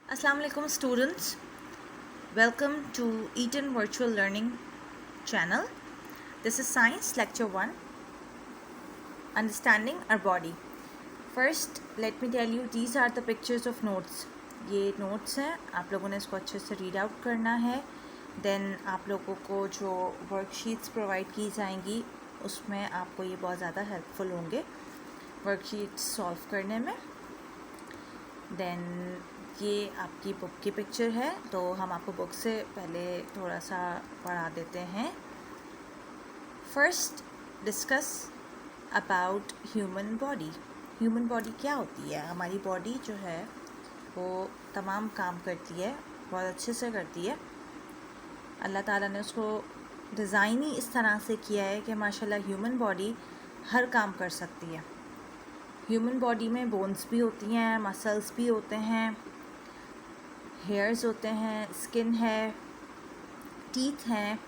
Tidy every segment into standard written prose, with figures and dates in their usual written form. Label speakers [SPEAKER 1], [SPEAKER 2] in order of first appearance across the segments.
[SPEAKER 1] Assalamu alaikum students, welcome to Eaton Virtual Learning channel. This is Science Lecture 1, Understanding Our Body. First, let me tell you, these are the pictures of notes. ये notes हैं, आप लोगों ने इसको अच्छे से read out करना है. Then आप लोगों को जो worksheets provide की जाएंगी उसमें आपको ये बहुत ज़्यादा helpful होंगे worksheets solve करने में. Then ये आपकी बुक की पिक्चर है, तो हम आपको बुक से पहले थोड़ा सा पढ़ा देते हैं. First discuss about human body. Human body क्या होती है? हमारी बॉडी जो है वो तमाम काम करती है, बहुत अच्छे से करती है. अल्लाह ताला ने उसको डिज़ाइन ही इस तरह से किया है कि माशाल्लाह ह्यूमन बॉडी हर काम कर सकती है. ह्यूमन बॉडी में बोन्स भी होती हैं, मसल्स भी होते हैं, हेयर्स होते हैं, स्किन है, टीथ हैं,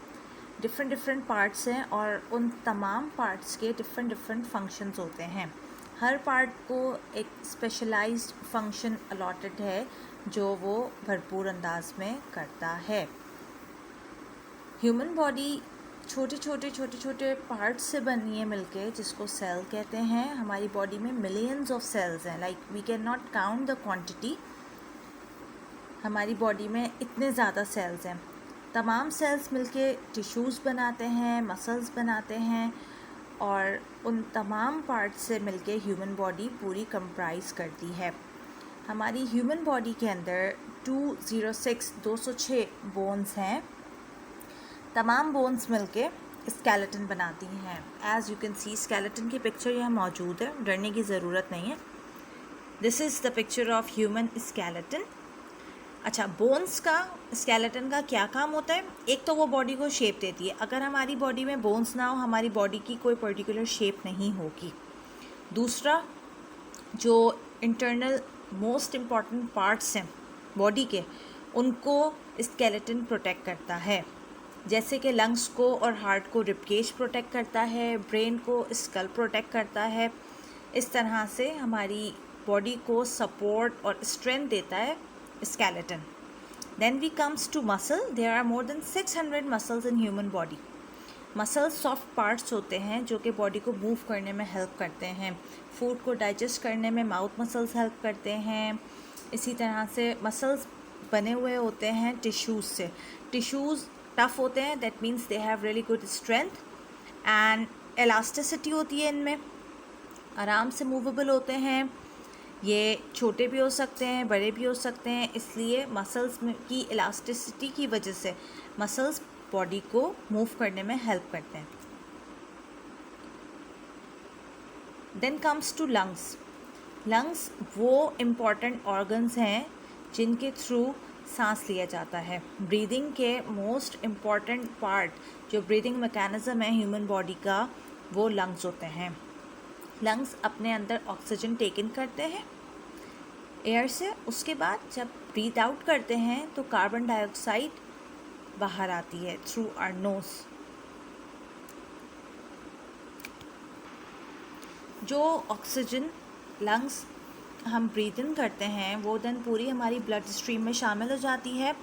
[SPEAKER 1] डिफरेंट पार्ट्स हैं और उन तमाम पार्ट्स के डिफरेंट फंक्शंस होते हैं. हर पार्ट को एक स्पेशलाइज्ड फंक्शन अलॉटेड है जो वो भरपूर अंदाज में करता है. ह्यूमन बॉडी छोटे पार्ट्स से बनी है मिलके, जिसको सेल कहते हैं. हमारी बॉडी में मिलियंस ऑफ सेल्स हैं, like we can not count the quantity. हमारी बॉडी में इतने ज़्यादा सेल्स हैं. तमाम सेल्स मिलके टिश्यूज़ बनाते हैं, मसल्स बनाते हैं और उन तमाम पार्ट्स से मिलके ह्यूमन बॉडी पूरी कंप्राइज करती है. हमारी ह्यूमन बॉडी के अंदर 206 बोन्स हैं. तमाम बोन्स मिलके स्केलेटन बनाती हैं. As you can see skeleton की पिक्चर यहाँ मौजूद है, डरने की ज़रूरत नहीं है. This is the picture of human skeleton. अच्छा, बोन्स का, स्केलेटन का क्या काम होता है? एक तो वो बॉडी को शेप देती है. अगर हमारी बॉडी में बोन्स ना हो, हमारी बॉडी की कोई पर्टिकुलर शेप नहीं होगी. दूसरा, जो इंटरनल मोस्ट इम्पॉर्टेंट पार्ट्स हैं बॉडी के, उनको स्केलेटन प्रोटेक्ट करता है. जैसे कि लंग्स को और हार्ट को रिबकेज प्रोटेक्ट करता है, ब्रेन को स्कल प्रोटेक्ट करता है. इस तरह से हमारी बॉडी को सपोर्ट और स्ट्रेंथ देता है skeleton. Then we comes to muscle. There are more than 600 muscles in human body. Muscles soft parts होते हैं जो कि बॉडी को मूव करने में हेल्प करते हैं. फूड को डाइजेस्ट करने में माउथ मसल्स हेल्प करते हैं. इसी तरह से मसल्स बने हुए होते हैं टिश्यूज़ से. टिश्यूज़ टफ होते हैं, that means they have really good strength and elasticity होती है इनमें. आराम से मूवेबल होते हैं. ये छोटे भी हो सकते हैं, बड़े भी हो सकते हैं. इसलिए मसल्स की इलास्टिसिटी की वजह से मसल्स बॉडी को मूव करने में हेल्प करते हैं. Then comes to lungs. Lungs वो इम्पॉर्टेंट ऑर्गन्स हैं जिनके थ्रू सांस लिया जाता है. ब्रीदिंग के मोस्ट इम्पॉर्टेंट पार्ट, जो ब्रीदिंग मैकेनिज़्म है ह्यूमन बॉडी का, वो लंग्स होते हैं. लंग्स अपने अंदर ऑक्सीजन टेक इन करते हैं एयर से. उसके बाद जब ब्रीथ आउट करते हैं तो कार्बन डाइऑक्साइड बाहर आती है थ्रू आवर नोज. जो ऑक्सीजन लंग्स हम ब्रीथ इन करते हैं वो देन पूरी हमारी ब्लड स्ट्रीम में शामिल हो जाती है.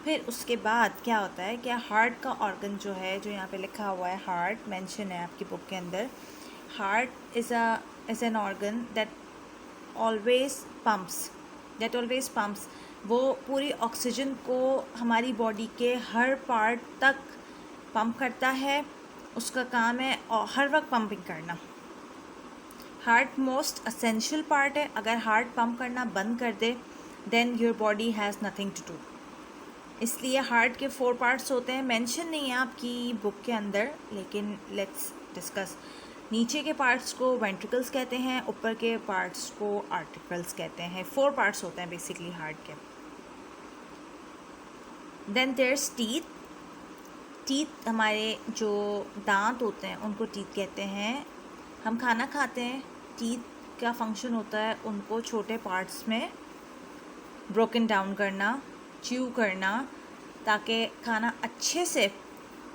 [SPEAKER 1] फिर उसके बाद क्या होता है कि हार्ट का ऑर्गन जो है, जो यहाँ पे लिखा हुआ है हार्ट, मेंशन है आपकी बुक के अंदर. Heart is an organ that always pumps. वो पूरी ऑक्सीजन को हमारी बॉडी के हर पार्ट तक पंप करता है. उसका काम है और हर वक्त पंपिंग करना. हार्ट मोस्ट असेंशियल पार्ट है. अगर हार्ट पंप करना बंद कर दे then your body has nothing to do. इसलिए हार्ट के 4 पार्ट्स होते हैं. मेंशन नहीं है आपकी बुक के अंदर, लेकिन लेट्स डिस्कस. नीचे के पार्ट्स को वेंट्रिकल्स कहते हैं, ऊपर के पार्ट्स को आर्टिकल्स कहते हैं. 4 पार्ट्स होते हैं बेसिकली हार्ट के. Then there's teeth. टीथ हमारे जो दांत होते हैं उनको टीथ कहते हैं. हम खाना खाते हैं, टीथ का फंक्शन होता है उनको छोटे पार्ट्स में ब्रोकन डाउन करना, च्यू करना, ताकि खाना अच्छे से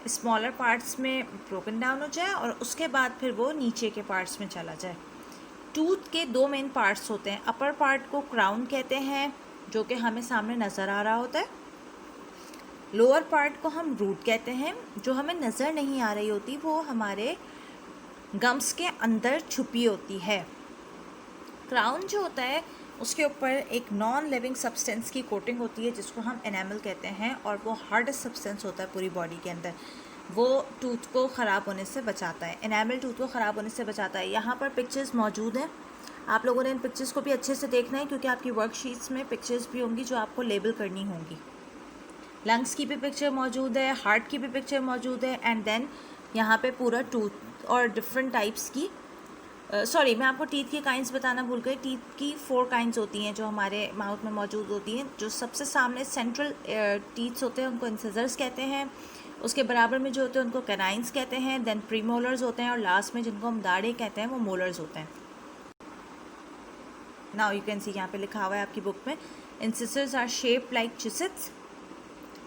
[SPEAKER 1] स्मॉलर पार्ट्स में ब्रोकन डाउन हो जाए और उसके बाद फिर वो नीचे के पार्ट्स में चला जाए. टूथ के 2 मेन पार्ट्स होते हैं. अपर पार्ट को क्राउन कहते हैं, जो कि हमें सामने नज़र आ रहा होता है। लोअर पार्ट को हम रूट कहते हैं। जो हमें नज़र नहीं आ रही होती वो हमारे गम्स के अंदर छुपी होती है। क्राउन जो होता है उसके ऊपर एक नॉन लिविंग सब्सटेंस की कोटिंग होती है जिसको हम एनामल कहते हैं, और वो हार्डेस्ट सब्सटेंस होता है पूरी बॉडी के अंदर। वो टूथ को ख़राब होने से बचाता है, एनामल टूथ को ख़राब होने से बचाता है। यहाँ पर पिक्चर्स मौजूद हैं, आप लोगों ने इन पिक्चर्स को भी अच्छे से देखना है क्योंकि आपकी वर्कशीट्स में पिक्चर्स भी होंगी जो आपको लेबल करनी होंगी। लंग्स की भी पिक्चर मौजूद है, हार्ट की भी पिक्चर मौजूद है, एंड देन यहाँ पे पूरा टूथ और डिफरेंट टाइप्स की सॉरी मैं आपको टीथ की काइंड्स बताना भूल गई। टीथ की 4 काइंड्स होती हैं जो हमारे माउथ में मौजूद होती हैं। जो सबसे सामने सेंट्रल टीथ्स होते हैं उनको इंसिजर्स कहते हैं, उसके बराबर में जो होते हैं उनको कैनाइंस कहते हैं, देन प्रीमोलर्स होते हैं, और लास्ट में जिनको हम दाढ़े कहते हैं वो मोलर्स होते हैं। नाउ यू कैन सी यहाँ पे लिखा हुआ है आपकी बुक में, इंसिजर्स आर शेप्ड लाइक चिसेट्स।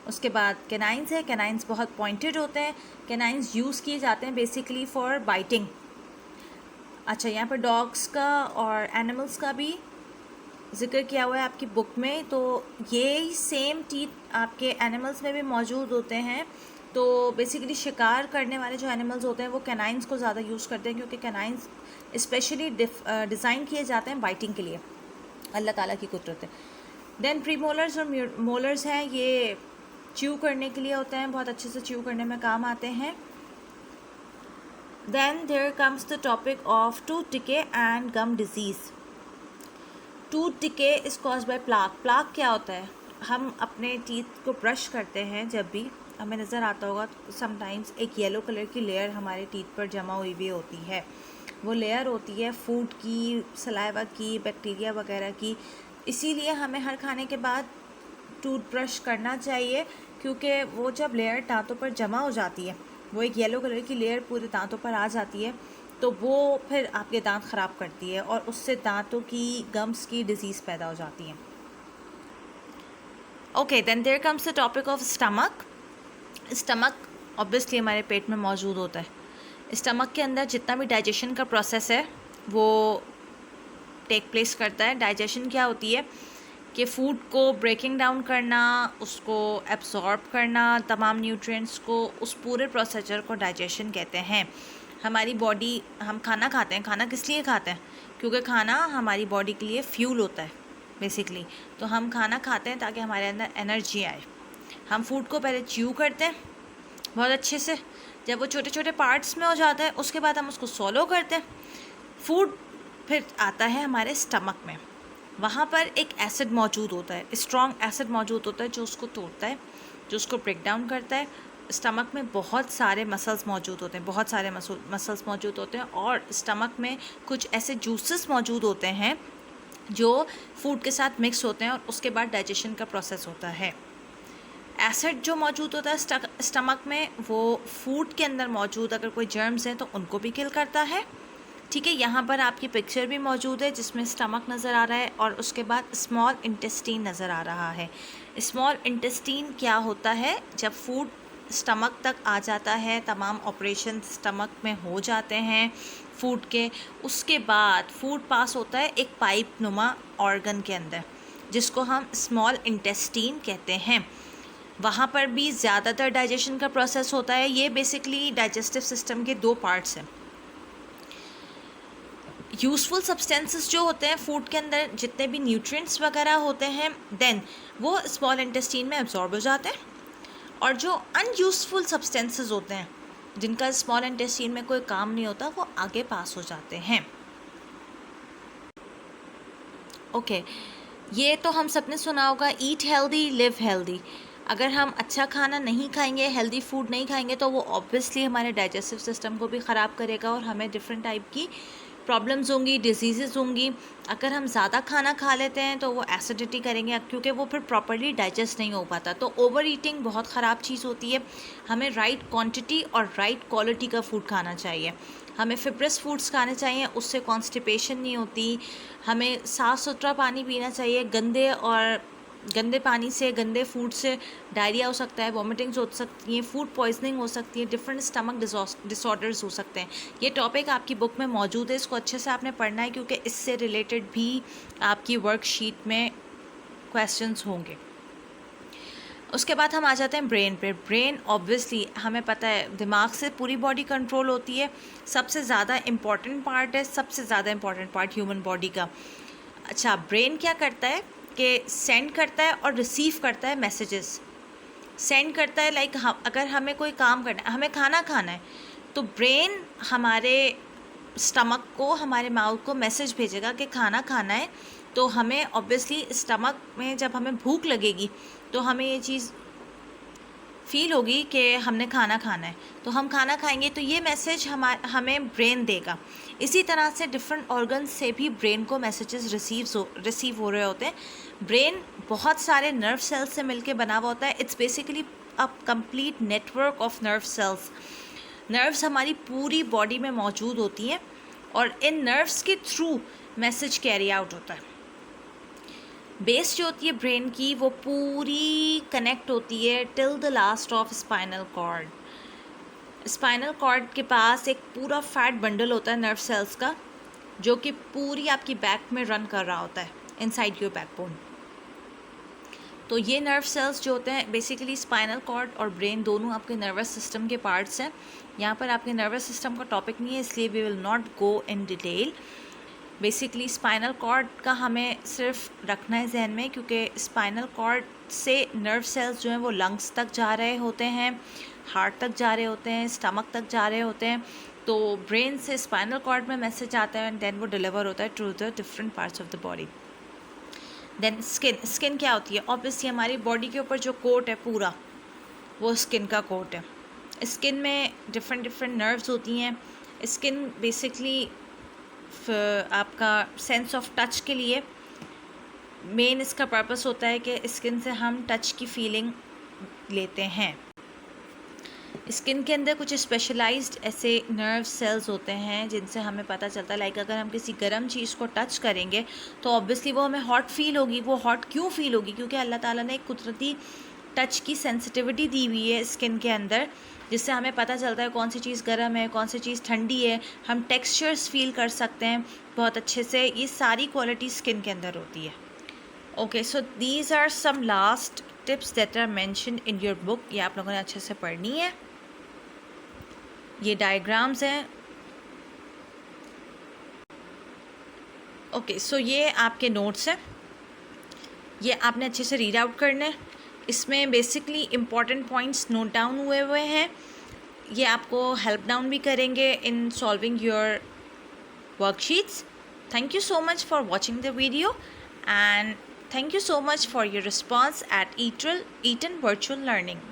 [SPEAKER 1] उसके बाद कैनाइंस है, कैनाइंस बहुत पॉइंटेड होते हैं। कैनाइंस यूज़ किए जाते हैं बेसिकली फॉर बाइटिंग। अच्छा, यहाँ पर डॉग्स का और एनिमल्स का भी जिक्र किया हुआ है आपकी बुक में, तो ये सेम टीथ आपके एनिमल्स में भी मौजूद होते हैं। तो बेसिकली शिकार करने वाले जो एनिमल्स होते हैं वो कैनाइंस को ज़्यादा यूज़ करते हैं क्योंकि कैनाइंस स्पेशली डिज़ाइन किए जाते हैं बाइटिंग के लिए, अल्लाह ताला की कुदरत है। देन प्रीमोलर्स और मोलर्स हैं, ये च्यू करने के लिए होते हैं, बहुत अच्छे से च्यू करने में काम आते हैं। Then there comes the topic of tooth decay and gum disease. Tooth decay is caused by plaque. Plaque क्या होता है? हम अपने टीथ को ब्रश करते हैं जब भी हमें नज़र आता होगा समटाइम्स एक येलो कलर की लेयर हमारे टीथ पर जमा हुई हुई होती है। वो लेयर होती है फूड की, सलाइवा की, बैक्टीरिया वगैरह की। इसीलिए हमें हर खाने के बाद टूथब्रश करना चाहिए क्योंकि वो जब लेयर दांतों पर जमा हो जाती है, वो एक येलो कलर की लेयर पूरे दांतों पर आ जाती है, तो वो फिर आपके दांत ख़राब करती है और उससे दांतों की गम्स की डिजीज़ पैदा हो जाती है। Okay, then there comes the topic of stomach. Stomach obviously हमारे पेट में मौजूद होता है। स्टमक के अंदर जितना भी डाइजेशन का प्रोसेस है वो टेक प्लेस करता है। डाइजेशन क्या होती है कि फूड को ब्रेकिंग डाउन करना, उसको एब्जॉर्ब करना, तमाम न्यूट्रिएंट्स को, उस पूरे प्रोसीजर को डाइजेशन कहते हैं। हमारी बॉडी, हम खाना खाते हैं, खाना किस लिए खाते हैं? क्योंकि खाना हमारी बॉडी के लिए फ्यूल होता है बेसिकली। तो हम खाना खाते हैं ताकि हमारे अंदर एनर्जी आए। हम फूड को पहले च्यू करते हैं बहुत अच्छे से, जब वो छोटे छोटे पार्ट्स में हो जाता है उसके बाद हम उसको सॉलो करते हैं। फूड फिर आता है हमारे स्टमक में, वहाँ पर एक एसिड मौजूद होता है, स्ट्रॉन्ग एसिड मौजूद होता है जो उसको तोड़ता है, जो उसको ब्रेक डाउन करता है। स्टमक में बहुत सारे मसल्स मौजूद होते हैं, बहुत सारे मसल्स मौजूद होते हैं, और स्टमक में कुछ ऐसे जूसेस मौजूद होते हैं जो फूड के साथ मिक्स होते हैं और उसके बाद डाइजेशन का प्रोसेस होता है। एसिड जो मौजूद होता है स्टमक में, वो फूड के अंदर मौजूद अगर कोई जर्म्स हैं तो उनको भी किल करता है। ठीक है, यहाँ पर आपकी पिक्चर भी मौजूद है जिसमें स्टमक नज़र आ रहा है और उसके बाद स्मॉल इंटेस्टीन नज़र आ रहा है। स्मॉल इंटेस्टीन क्या होता है? जब फूड स्टमक तक आ जाता है, तमाम ऑपरेशन स्टमक में हो जाते हैं फूड के, उसके बाद फूड पास होता है एक पाइप नुमा ऑर्गन के अंदर जिसको हम स्मॉल इंटेस्टीन कहते हैं। वहाँ पर भी ज़्यादातर डाइजेशन का प्रोसेस होता है। ये बेसिकली डाइजेस्टिव सिस्टम के 2 पार्ट्स हैं। यूज़फुल सब्सटेंसेस जो होते हैं फूड के अंदर, जितने भी न्यूट्रिएंट्स वगैरह होते हैं, देन वो स्मॉल इंटेस्टीन में एब्जॉर्ब हो जाते हैं, और जो अनयूज़फुल सब्सटेंसेस होते हैं जिनका स्मॉल इंटेस्टीन में कोई काम नहीं होता, वो आगे पास हो जाते हैं। ओके, ये तो हम सब ने सुना होगा, ईट हेल्दी लिव हेल्दी। अगर हम अच्छा खाना नहीं खाएंगे, हेल्दी फूड नहीं खाएंगे, तो वो ऑब्वियसली हमारे डाइजेस्टिव सिस्टम को भी ख़राब करेगा और हमें डिफरेंट टाइप की प्रॉब्लम्स होंगी, डिजीज़ होंगी। अगर हम ज़्यादा खाना खा लेते हैं तो वो एसिडिटी करेंगे क्योंकि वो फिर प्रॉपर्ली डाइजेस्ट नहीं हो पाता। तो ओवर ईटिंग बहुत ख़राब चीज़ होती है। हमें राइट क्वांटिटी और राइट क्वालिटी का फूड खाना चाहिए। हमें फिब्रस फूड्स खाने चाहिए, उससे कॉन्स्टिपेशन नहीं होती। हमें साफ़ सुथरा पानी पीना चाहिए। गंदे पानी से, गंदे फूड से डायरिया हो सकता है, वॉमिटिंग्स हो सकती हैं, फूड पॉइजनिंग हो सकती है, डिफरेंट स्टमक डिसऑर्डर्स हो सकते हैं। ये टॉपिक आपकी बुक में मौजूद है, इसको अच्छे से आपने पढ़ना है क्योंकि इससे रिलेटेड भी आपकी वर्कशीट में क्वेश्चंस होंगे। उसके बाद हम आ जाते हैं ब्रेन पे। ब्रेन ऑब्वियसली हमें पता है दिमाग से पूरी बॉडी कंट्रोल होती है, सबसे ज़्यादा इम्पॉर्टेंट पार्ट है, सबसे ज़्यादा इम्पॉर्टेंट पार्ट ह्यूमन बॉडी का। अच्छा, ब्रेन क्या करता है कि सेंड करता है और रिसीव करता है मैसेजेस। सेंड करता है लाइक अगर हमें कोई काम करना है, हमें खाना खाना है, तो ब्रेन हमारे स्टमक को, हमारे माउथ को मैसेज भेजेगा कि खाना खाना है। तो हमें ऑब्वियसली स्टमक में जब हमें भूख लगेगी तो हमें ये चीज़ फील होगी कि हमने खाना खाना है, तो हम खाना खाएंगे, तो ये मैसेज हमें ब्रेन देगा। इसी तरह से डिफरेंट ऑर्गन से भी ब्रेन को मैसेजेस रिसीव हो रहे होते हैं। ब्रेन बहुत सारे नर्व सेल्स से मिलके बना हुआ होता है। It's basically a complete network of nerve cells. Nerves हमारी पूरी बॉडी में मौजूद होती हैं और इन नर्व्स के थ्रू मैसेज कैरी आउट होता है। बेस जो होती है ब्रेन की वो पूरी कनेक्ट होती है till the last of spinal cord. Spinal cord के पास एक पूरा फैट बंडल होता है नर्व सेल्स का, जो कि पूरी आपकी बैक में रन कर रहा होता है इनसाइड योर बैकबोन। तो ये नर्व सेल्स जो होते हैं बेसिकली स्पाइनल कॉर्ड और ब्रेन दोनों आपके नर्वस सिस्टम के पार्ट्स हैं। यहाँ पर आपके नर्वस सिस्टम का टॉपिक नहीं है, इसलिए we will not go in detail. Basically spinal cord का हमें सिर्फ रखना है जहन में, क्योंकि स्पाइनल कॉर्ड से नर्व सेल्स जो हैं वो लंग्स तक जा रहे होते हैं, हार्ट तक जा रहे होते हैं, स्टमक तक जा रहे होते हैं। तो ब्रेन से स्पाइनल कॉर्ड में मैसेज आता है एंड देन वो डिलीवर होता है to the different parts of the body. Then skin क्या होती है? ऑब्वियसली हमारी बॉडी के ऊपर जो कोट है पूरा, वो स्किन का कोट है। स्किन में डिफरेंट नर्व्स होती हैं। स्किन बेसिकली आपका सेंस ऑफ टच के लिए मेन इसका पर्पस होता है कि स्किन से हम टच की फीलिंग लेते हैं। स्किन के अंदर कुछ स्पेशलाइज्ड ऐसे नर्व सेल्स होते हैं जिनसे हमें पता चलता है, लाइक अगर हम किसी गर्म चीज़ को टच करेंगे तो ऑब्वियसली वो हमें हॉट फील होगी। वो हॉट क्यों फील होगी? क्योंकि अल्लाह ताला ने एक कुदरती टच की सेंसिटिविटी दी हुई है स्किन के अंदर, जिससे हमें पता चलता है कौन सी चीज़ गर्म है, कौन सी चीज़ ठंडी है। हम टेक्सचर्स फील कर सकते हैं बहुत अच्छे से। ये सारी क्वालिटी स्किन के अंदर होती है। Okay, so these are some last tips that are mentioned in your book. ये आप लोगों ने अच्छे से पढ़नी है। ये डायग्राम्स हैं। ओके, सो ये आपके नोट्स हैं, ये आपने अच्छे से रीड आउट करने। इसमें basically important points note down हुए हैं। ये आपको हेल्प डाउन भी करेंगे in solving your worksheets. Thank you so much for watching the video and thank you so much for your response at Eaton Virtual Learning.